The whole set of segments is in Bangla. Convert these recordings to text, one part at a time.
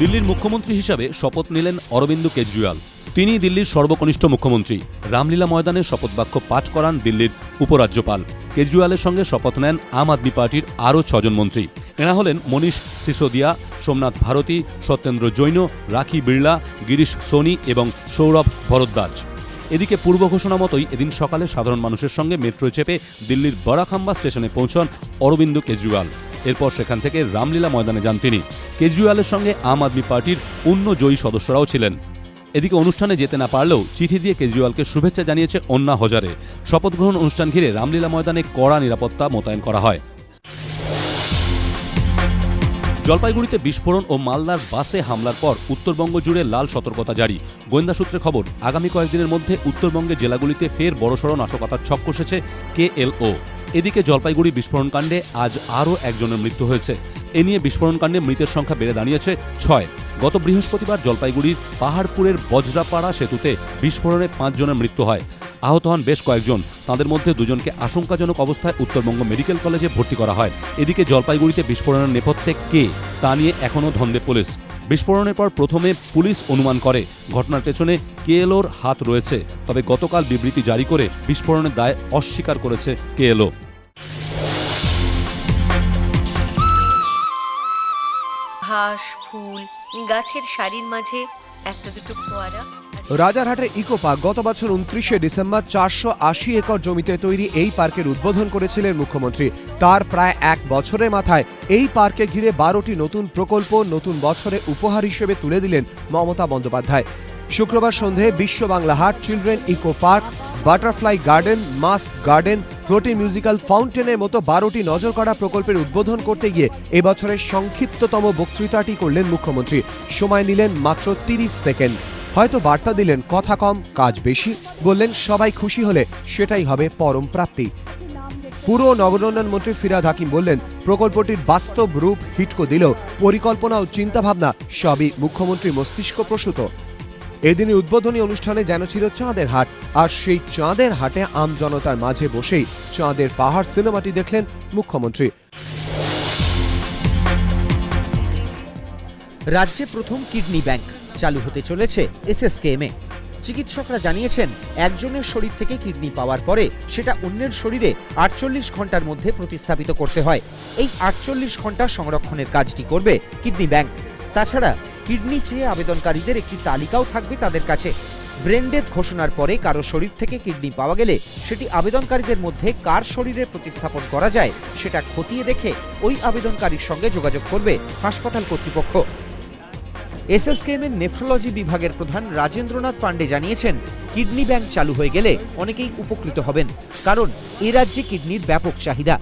দিল্লির মুখ্যমন্ত্রী হিসাবে শপথ নিলেন অরবিন্দ কেজরিওয়াল। তিনি দিল্লির সর্বকনিষ্ঠ মুখ্যমন্ত্রী। রামলীলা ময়দানে শপথ বাক্য পাঠ করান দিল্লির উপরাজ্যপাল। কেজরিওয়ালের সঙ্গে শপথ নেন আম আদমি পার্টির আরও 6 জন মন্ত্রী। এরা হলেন মনীষ সিসোদিয়া, সোমনাথ ভারতী, সত্যেন্দ্র জৈন, রাখি বিড়লা, গিরিশ সোনি এবং সৌরভ ভরদ্বাজ। এদিকে পূর্ব ঘোষণা মতোই এদিন সকালে সাধারণ মানুষের সঙ্গে মেট্রোয় চেপে দিল্লির বড়াখাম্বা স্টেশনে পৌঁছন অরবিন্দ কেজরিওয়াল। এরপর সেখান থেকে রামলীলা ময়দানে যান তিনি। কেজরিওয়ালের সঙ্গে আম আদমি পার্টির অন্য জয়ী সদস্যরাও ছিলেন। এদিকে অনুষ্ঠানে যেতে না পারলেও চিঠি দিয়ে কেজরিওয়ালকে শুভেচ্ছা জানিয়েছে অন্না হজারে। শপথ গ্রহণ অনুষ্ঠান ঘিরে রামলীলা ময়দানে কড়া নিরাপত্তা মোতায়েন করা হয়। জলপাইগুড়িতে বিস্ফোরণ ও মালদার বাসে হামলার পর উত্তরবঙ্গ জুড়ে লাল সতর্কতা জারি। গোয়েন্দা সূত্রে খবর, আগামী কয়েকদিনের মধ্যে উত্তরবঙ্গের জেলাগুলিতে ফের বড়সড় নাশকতার ছক কষেছে KLO। এদিকে জলপাইগুড়ি বিস্ফোরণকাণ্ডে আজ আরও একজনের মৃত্যু হয়েছে। এ নিয়ে বিস্ফোরণকাণ্ডে মৃতের সংখ্যা বেড়ে দাঁড়িয়েছে 6। গত বৃহস্পতিবার জলপাইগুড়ির পাহাড়পুরের বজ্রাপাড়া সেতুতে বিস্ফোরণে 5 জনের মৃত্যু হয়। আহত হন বেশ কয়েকজন। তাঁদের মধ্যে 2 জনকে আশঙ্কাজনক অবস্থায় উত্তরবঙ্গ মেডিকেল কলেজে ভর্তি করা হয়। এদিকে জলপাইগুড়িতে বিস্ফোরণের নেপথ্যে কে তা নিয়ে এখনও ধন্দে পুলিশ। বিস্ফোরণের পর প্রথমে পুলিশ অনুমান করে ঘটনার পেছনে KLOর হাত রয়েছে, তবে গতকাল বিবৃতি জারি করে বিস্ফোরণের দায় অস্বীকার করেছে KLO। ঘাস, ফুল, গাছের সারির মাঝে একটা দুটো ফোয়ারা। রাজারহাটের ইকো পার্ক গত বছর 29শে ডিসেম্বর 480 একর জমিতে তৈরি এই পার্কের উদ্বোধন করেছিলেন মুখ্যমন্ত্রী। তার প্রায় 1 বছরের মাথায় এই পার্কে ঘিরে 12টি নতুন প্রকল্প নতুন বছরে উপহার হিসেবে তুলে দিলেন মমতা বন্দ্যোপাধ্যায়। শুক্রবার সন্ধে Biswa Bangla Haat, children eco park, butterfly garden, mask garden, floating musical ফাউন্টেনের মতো 12টি নজর কাড়া প্রকল্পের উদ্বোধন করতে গিয়ে এবছরের সংক্ষিপ্ততম বক্তৃতাটি করলেন মুখ্যমন্ত্রী। সময় নিলেন মাত্র 30 সেকেন্ড। হয়তো বার্তা দিলেন কথা কম কাজ বেশি, বললেন সবাই খুশি হলে সেটাই হবে পরম প্রাপ্তি। পুর ও নগরোন্নয়ন মন্ত্রী ফিরহাদ হাকিম বললেন, প্রকল্পটির বাস্তব রূপ হিটকো দিলেও পরিকল্পনা ও চিন্তাভাবনা সবই মুখ্যমন্ত্রীর মস্তিষ্ক প্রসূত। এদিনের উদ্বোধনী অনুষ্ঠানে যেন ছিল চাঁদের হাট, আর সেই চাঁদের হাটে আম জনতার মাঝে বসেই চাঁদের পাহাড় সিনেমাটি দেখলেন মুখ্যমন্ত্রী। রাজ্যে প্রথম কিডনি ব্যাংক চালু হতে চলেছে SSKM-এ। চিকিৎসকরা জানিয়েছেন, একজনের শরীর থেকে কিডনি পাওয়ার পরে সেটা অন্যের শরীরে 48 ঘন্টার মধ্যে প্রতিস্থাপিত করতে হয়। এই 48 ঘন্টা সংরক্ষণের কাজটি করবে কিডনি ব্যাংক। তাছাড়া কিডনি চেয়ে আবেদনকারীদের একটি তালিকাও থাকবে তাদের কাছে। ব্রেন ডেথ ঘোষণার পরে কারো শরীর থেকে কিডনি পাওয়া গেলে সেটি আবেদনকারীদের মধ্যে কার শরীরে প্রতিস্থাপন করা যায় সেটা খতিয়ে দেখে ওই আবেদনকারীর সঙ্গে যোগাযোগ করবে হাসপাতাল কর্তৃপক্ষ। SSKM-এর নেফ্রোলজি বিভাগের প্রধান রাজেন্দ্রনাথ পাণ্ডে জানিয়েছেন, কিডনি ব্যাংক চালু হয়ে গেলে অনেকেই উপকৃত হবেন, কারণ এ রাজ্যে কিডনির ব্যাপক চাহিদা।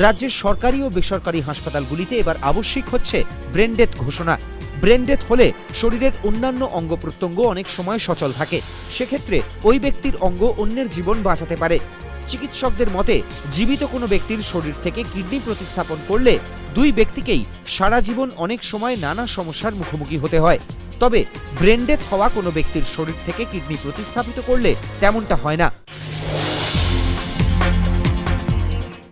রাজ্যের সরকারি ও বেসরকারি হাসপাতালগুলিতে এবার আবশ্যিক হচ্ছে ব্রেন ডেথ ঘোষণা। ব্রেন ডেথ হলে শরীরের অন্যান্য অঙ্গ প্রত্যঙ্গ অনেক সময় সচল থাকে, সেক্ষেত্রে ওই ব্যক্তির অঙ্গ অন্যের জীবন বাঁচাতে পারে। চিকিৎসকদের মতে, জীবিত কোনো ব্যক্তির শরীর থেকে কিডনি প্রতিস্থাপন করলে 2 ব্যক্তিকেই সারা জীবন অনেক সময় নানা সমস্যার মুখোমুখি হতে হয়। তবে ব্রেন ডেথ হওয়া কোনো ব্যক্তির শরীর থেকে কিডনি প্রতিস্থাপিত করলে তেমনটা হয় না।